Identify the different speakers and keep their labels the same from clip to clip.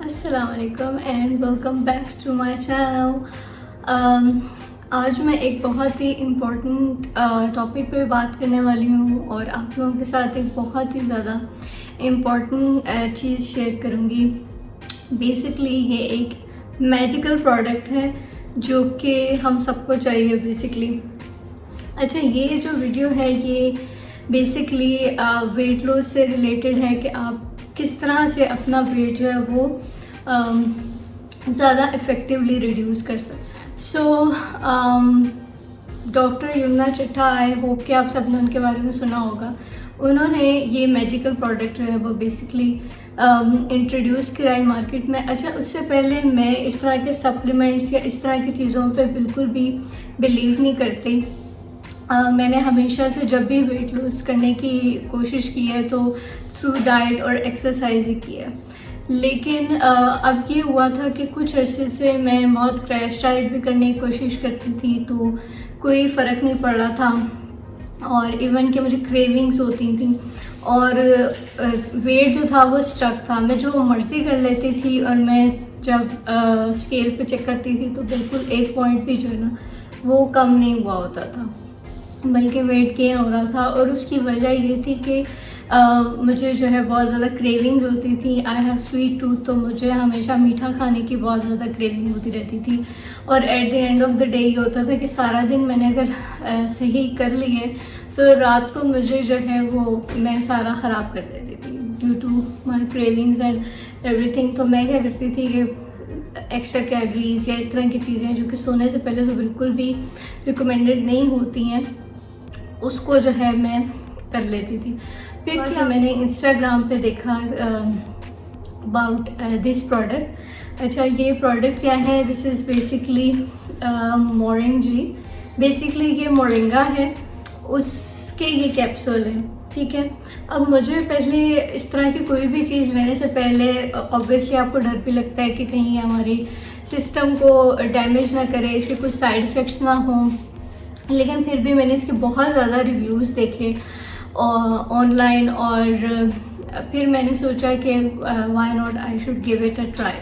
Speaker 1: अस्सलाम वालेकुम and welcome back to my channel. आज मैं एक बहुत ही इम्पोर्टेंट टॉपिक पे बात करने वाली हूँ और आप लोगों के साथ एक बहुत ही ज़्यादा इम्पोर्टेंट चीज़ शेयर करूँगी। बेसिकली ये एक मैजिकल प्रोडक्ट है जो कि हम सबको चाहिए बेसिकली। अच्छा, ये जो वीडियो है ये बेसिकली वेट लॉस से रिलेटेड है कि आप किस तरह से अपना वेट जो है वो ज़्यादा इफ़ेक्टिवली रिड्यूस कर सकते। सो डॉक्टर यमुना चिट्ठा, आई होप कि आप सब ने उनके बारे में सुना होगा। उन्होंने ये मैजिकल प्रोडक्ट जो है वो बेसिकली इंट्रोड्यूस कराई मार्केट में। अच्छा, उससे पहले मैं इस तरह के सप्लीमेंट्स या इस तरह की चीज़ों पे बिल्कुल भी बिलीव नहीं करती। मैंने हमेशा से जब भी वेट लूज़ करने की कोशिश की है तो थ्रू डाइट और एक्सरसाइज ही की है। लेकिन अब ये हुआ था कि कुछ अरसे से मैं बहुत क्रैश डाइट भी करने की कोशिश करती थी तो कोई फ़र्क नहीं पड़ रहा था, और इवन कि मुझे क्रेविंग्स होती थी और वेट जो था वो स्टक था। मैं जो मर्ज़ी कर लेती थी और मैं जब स्केल पे चेक करती थी तो बिल्कुल एक पॉइंट भी जो है ना वो कम नहीं हुआ होता था, बल्कि वेट गेन हो रहा था। और उसकी वजह ये थी कि मुझे जो है बहुत ज़्यादा क्रेविंग्स होती थी। आई हैव स्वीट टूथ, तो मुझे हमेशा मीठा खाने की बहुत ज़्यादा क्रेविंग होती रहती थी। और at the end of the day ये होता था कि सारा दिन मैंने अगर सही कर लिए तो रात को मुझे जो है वो मैं सारा ख़राब कर देती थी due to my cravings and everything. तो मैं क्या करती थी कि एक्स्ट्रा कैलोरीज या इस तरह की चीज़ें जो कि सोने से पहले तो बिल्कुल भी रिकमेंडेड नहीं होती हैं, उसको जो है मैं कर लेती थी। फिर क्या मैंने इंस्टाग्राम पे देखा अबाउट दिस प्रोडक्ट। अच्छा, ये प्रोडक्ट क्या है? दिस इज़ बेसिकली मोरिंजी। बेसिकली ये मोरिंगा है, उसके ये कैप्सूल है, ठीक है। अब मुझे पहले इस तरह की कोई भी चीज़ लेने से पहले ऑब्वियसली आपको डर भी लगता है कि कहीं हमारे सिस्टम को डैमेज ना करे, इसके कुछ साइड इफ़ेक्ट्स ना हों। लेकिन फिर भी मैंने इसके बहुत ज़्यादा रिव्यूज़ देखे ऑनलाइन और फिर मैंने सोचा कि why not, I should give it a try.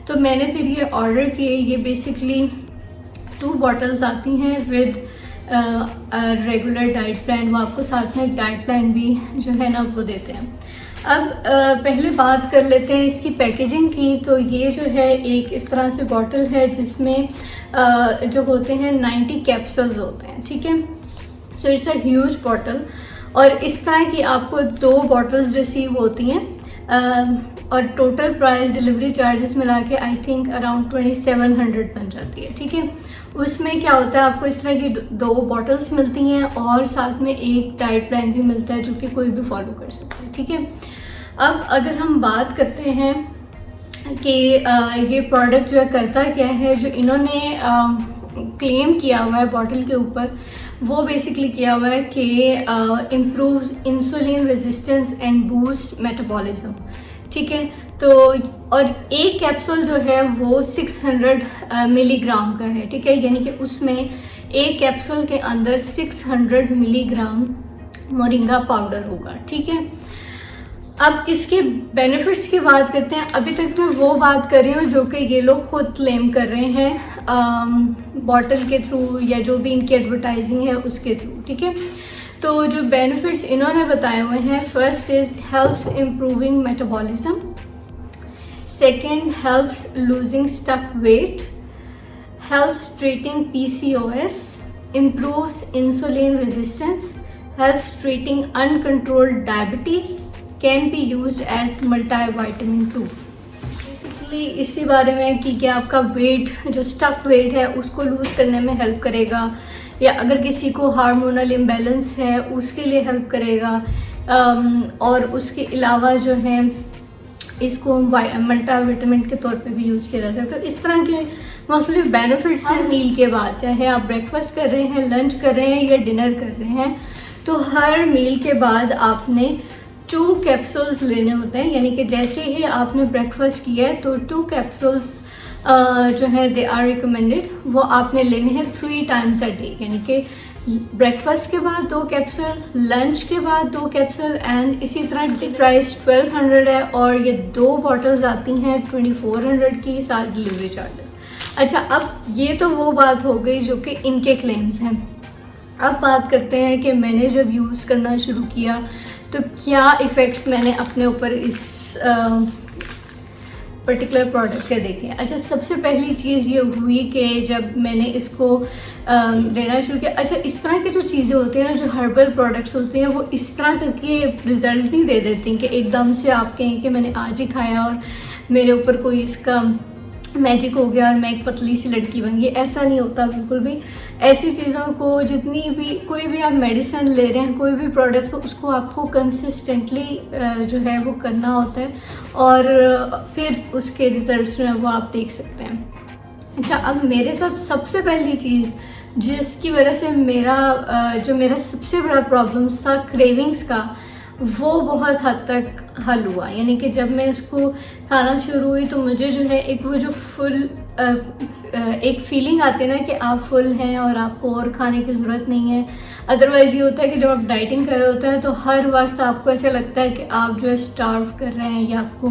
Speaker 1: तो मैंने फिर ये ऑर्डर किए। ये बेसिकली 2 बॉटल्स आती हैं विद रेगुलर डाइट प्लान। वो आपको साथ में एक डाइट प्लान भी जो है ना वो देते हैं। अब पहले बात कर लेते हैं इसकी पैकेजिंग की। तो ये जो है एक इस तरह से बॉटल है जिसमें जो होते हैं 90 कैप्सूल्स होते हैं, ठीक है। So it's a huge bottle और इस तरह की आपको 2 बॉटल्स रिसीव होती हैं और टोटल प्राइस डिलीवरी चार्जेस मिला के आई थिंक अराउंड 2700 बन जाती है, ठीक है। उसमें क्या होता है, आपको इस तरह की 2 बॉटल्स मिलती हैं और साथ में एक डाइट प्लान भी मिलता है जो कि कोई भी फॉलो कर सकता है, ठीक है। अब अगर हम बात करते हैं कि ये प्रोडक्ट जो है करता क्या है, जो इन्होंने क्लेम किया हुआ है बॉटल के ऊपर, वो बेसिकली किया हुआ है कि improves insulin resistance and boost metabolism, ठीक है। तो और एक कैप्सूल जो है वो 600 मिलीग्राम का है, ठीक है। यानी कि उसमें एक कैप्सूल के अंदर 600 मिलीग्राम मोरिंगा पाउडर होगा, ठीक है। अब इसके बेनिफिट्स की बात करते हैं। अभी तक मैं वो बात कर रही हूँ जो कि ये लोग खुद क्लेम कर रहे हैं बॉटल के थ्रू या जो भी इनकी एडवर्टाइजिंग है उसके थ्रू, ठीक है। तो जो बेनिफिट्स इन्होंने बताए हुए हैं, first is helps improving metabolism, second helps losing stuck weight, helps treating PCOS, improves insulin resistance, helps treating uncontrolled diabetes, can be use as multivitamin 2। Basically इसी बारे में कि क्या आपका वेट जो स्टक वेट है उसको लूज़ करने में हेल्प करेगा, या अगर किसी को हार्मोनल इम्बैलेंस है उसके लिए हेल्प करेगा, और उसके अलावा जो है इसको मल्टीविटामिन के तौर पे भी यूज़ किया जाता है। तो इस तरह के मुख्तलिफ बेनिफिट्स हैं मील के बाद, चाहे आप ब्रेकफास्ट कर रहे हैं, लंच कर रहे हैं या डिनर कर रहे हैं, तो हर मील के बाद आपने 2 कैप्सूल्स लेने होते हैं। यानी कि जैसे ही आपने ब्रेकफास्ट किया है तो 2 कैप्सूल्स जो है दे आर रिकमेंडेड, वो आपने लेने हैं 3 टाइम्स अ डे। यानी कि ब्रेकफास्ट के बाद 2 कैप्सूल, लंच के बाद 2 कैप्सूल एंड इसी तरह प्राइस 1200 है और ये 2 बॉटल्स आती हैं 2400 की, साथ डिलीवरी चार्जेस। अच्छा, अब ये तो वो बात हो गई जो कि इनके क्लेम्स हैं। अब बात करते हैं कि मैंने जब यूज़ करना शुरू किया तो क्या इफ़ेक्ट्स मैंने अपने ऊपर इस पर्टिकुलर प्रोडक्ट के देखे। अच्छा, सबसे पहली चीज़ ये हुई कि जब मैंने इसको लेना शुरू किया, अच्छा इस तरह की जो चीज़ें होती हैं ना, जो हर्बल प्रोडक्ट्स होते हैं, वो इस तरह करके रिज़ल्ट नहीं दे देती कि एकदम से आप कहें कि मैंने आज ही खाया और मेरे ऊपर कोई इसका मैजिक हो गया और मैं एक पतली सी लड़की बन गई। ऐसा नहीं होता बिल्कुल भी। ऐसी चीज़ों को, जितनी भी कोई भी आप मेडिसिन ले रहे हैं, कोई भी प्रोडक्ट, तो उसको आपको कंसिस्टेंटली जो है वो करना होता है और फिर उसके रिजल्ट्स जो हैं वो आप देख सकते हैं। अच्छा, अब मेरे साथ सबसे पहली चीज़ जिसकी वजह से मेरा सबसे बड़ा प्रॉब्लम था क्रेविंग्स का, वो बहुत हद तक हल हुआ। यानी कि जब मैं इसको खाना शुरू हुई तो मुझे जो है एक वो जो फुल एक फीलिंग आती है ना कि आप फुल हैं और आपको और खाने की ज़रूरत नहीं है। अदरवाइज़ ये होता है कि जब आप डाइटिंग कर रहे होते हैं तो हर वक्त आपको ऐसा लगता है कि आप जो है स्टार्व कर रहे हैं या आपको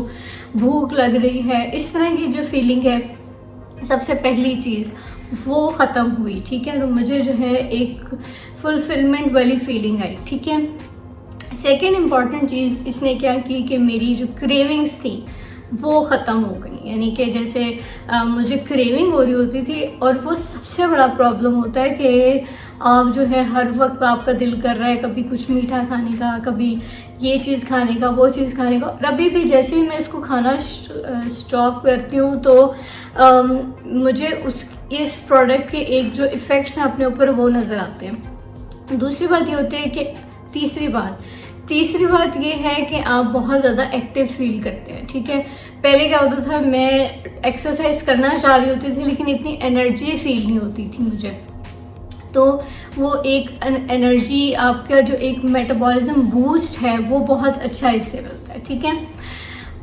Speaker 1: भूख लग रही है। इस तरह की जो फीलिंग है, सबसे पहली चीज़ वो ख़त्म हुई। ठीक है, तो मुझे जो है एक फुलफिलमेंट वाली फीलिंग आई। ठीक है, सेकेंड इम्पॉर्टेंट चीज़ इसने क्या की कि मेरी जो क्रेविंग्स थी वो ख़त्म हो गई। यानी कि जैसे मुझे क्रेविंग हो रही होती थी, और वो सबसे बड़ा प्रॉब्लम होता है कि आप जो है हर वक्त आपका दिल कर रहा है कभी कुछ मीठा खाने का, कभी ये चीज़ खाने का, वो चीज़ खाने का। और अभी भी जैसे ही मैं इसको खाना स्टॉप करती हूँ तो मुझे इस प्रोडक्ट के एक जो इफ़ेक्ट्स हैं अपने ऊपर वो नज़र आते हैं। दूसरी बात ये होती है कि तीसरी बात ये है कि आप बहुत ज़्यादा एक्टिव फील करते हैं। ठीक है, पहले क्या होता था, मैं एक्सरसाइज करना चाह रही होती थी लेकिन इतनी एनर्जी फील नहीं होती थी मुझे। तो वो एक एनर्जी, आपका जो एक मेटाबॉलिज्म बूस्ट है वो बहुत अच्छा इससे मिलता है। ठीक है,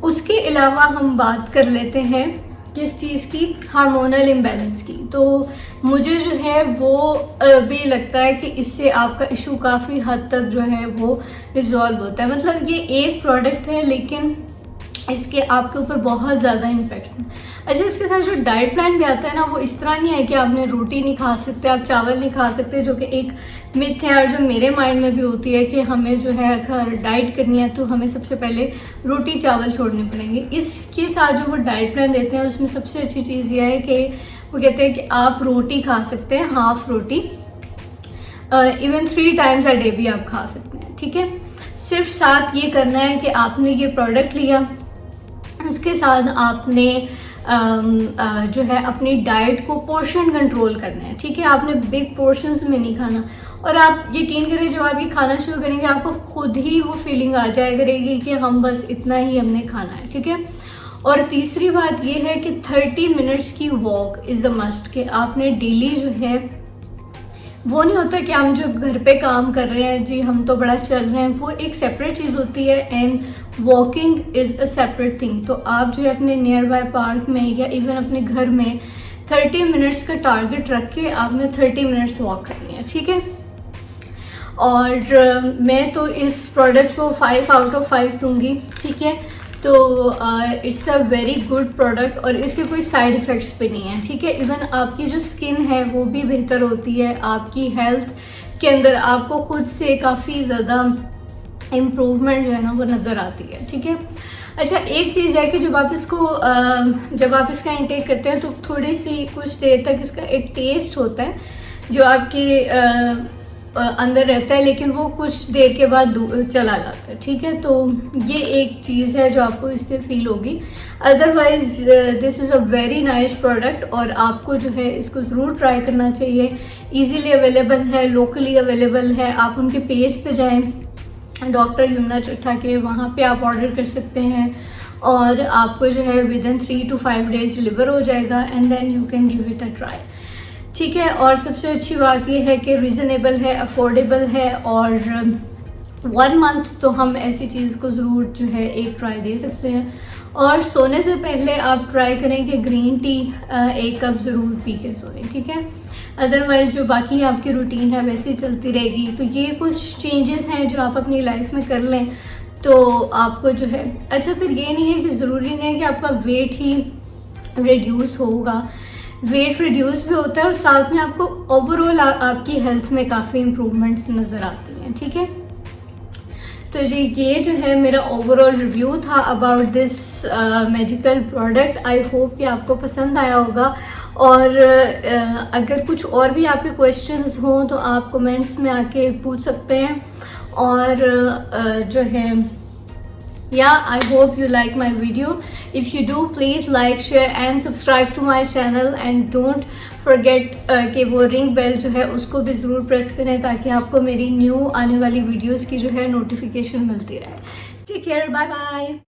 Speaker 1: उसके अलावा हम बात कर लेते हैं किस चीज़ की, हार्मोनल इम्बैलेंस की। तो मुझे जो है वो भी लगता है कि इससे आपका इशू काफ़ी हद तक जो है वो रिजॉल्व होता है। मतलब ये एक प्रोडक्ट है लेकिन इसके आपके ऊपर बहुत ज़्यादा इम्पैक्ट है। अच्छा, इसके साथ जो डाइट प्लान भी आता है ना, वो इस तरह नहीं है कि आपने रोटी नहीं खा सकते, आप चावल नहीं खा सकते, जो कि एक मिथ है और जो मेरे माइंड में भी होती है कि हमें जो है अगर डाइट करनी है तो हमें सबसे पहले रोटी चावल छोड़ने पड़ेंगे। इसके साथ जो वो डाइट प्लान देते हैं उसमें सबसे अच्छी चीज़ यह है कि वो कहते हैं कि आप रोटी खा सकते हैं, half roti, even 3 times a day भी आप खा सकते हैं। ठीक है, सिर्फ साथ ये करना है कि आपने ये प्रोडक्ट लिया, उसके साथ आपने जो है अपनी डाइट को पोर्शन कंट्रोल करना है। ठीक है, आपने बिग पोर्शंस में नहीं खाना। और आप यकीन करें, जब आप ये खाना शुरू करेंगे आपको खुद ही वो फीलिंग आ जाया करेगी कि हम बस इतना ही हमने खाना है। ठीक है, और तीसरी बात ये है कि 30 मिनट्स की वॉक इज़ अ मस्ट, कि आपने डेली जो है, वो नहीं होता कि हम जो घर पे काम कर रहे हैं जी हम तो बड़ा चल रहे हैं, वो एक सेपरेट चीज़ होती है and walking is a separate thing. तो आप जो है अपने नियर बाय पार्क में या इवन अपने घर में 30 मिनट्स का टारगेट रख के आपने 30 मिनट्स वॉक करनी है। ठीक है, और मैं तो इस प्रोडक्ट को 5 आउट ऑफ 5 दूँगी। ठीक है, तो it's a very good product और इसके कोई साइड इफ़ेक्ट्स भी नहीं है। ठीक है, इवन आपकी जो स्किन है वो भी बेहतर होती है, आपकी हेल्थ के अंदर आपको खुद से काफ़ी ज़्यादा इम्प्रूवमेंट जो है ना वो नज़र आती है। ठीक है, अच्छा एक चीज़ है कि जब आप इसका इंटेक करते हैं तो थोड़ी सी कुछ देर तक इसका एक टेस्ट होता है जो आपके अंदर रहता है, लेकिन वो कुछ देर के बाद चला जाता है। ठीक है, तो ये एक चीज़ है जो आपको इससे फील होगी। Otherwise this is a very nice product और आपको जो है इसको ज़रूर ट्राई करना चाहिए। इजीली अवेलेबल है, लोकली अवेलेबल है। आप उनके पेज पे जाएं, डॉक्टर यमुना चट्टा के, वहाँ पे आप ऑर्डर कर सकते हैं और आपको जो है विदिन 3 to 5 डेज डिलीवर हो जाएगा and then you can give it a try. ठीक है, और सबसे अच्छी बात यह है कि रीज़नेबल है, अफोर्डेबल है और 1 मंथ तो हम ऐसी चीज़ को ज़रूर जो है एक ट्राई दे सकते हैं। और सोने से पहले आप ट्राई करें कि ग्रीन टी 1 कप ज़रूर पी के सोएं। ठीक है, अदरवाइज़ जो बाकी आपकी रूटीन है वैसे चलती रहेगी। तो ये कुछ चेंजेस हैं जो आप अपनी लाइफ में कर लें तो आपको जो है अच्छा, फिर ये नहीं है कि ज़रूरी नहीं है कि आपका वेट ही रिड्यूस होगा, वेट रिड्यूस भी होता है और साथ में आपको ओवरऑल आपकी हेल्थ में काफ़ी इम्प्रूवमेंट्स नज़र आती हैं। ठीक है, तो जी ये जो है मेरा ओवरऑल रिव्यू था about this magical product. I hope कि आपको पसंद आया होगा और अगर कुछ और भी आपके क्वेश्चंस हों तो आप कमेंट्स में आके पूछ सकते हैं। और जो है I hope you like my video. If you do, please like, share and subscribe to my channel and don't forget कि वो रिंग बेल जो है उसको भी ज़रूर प्रेस करें ताकि आपको मेरी न्यू आने वाली वीडियोस की जो है नोटिफिकेशन मिलती रहे। Take care, bye bye.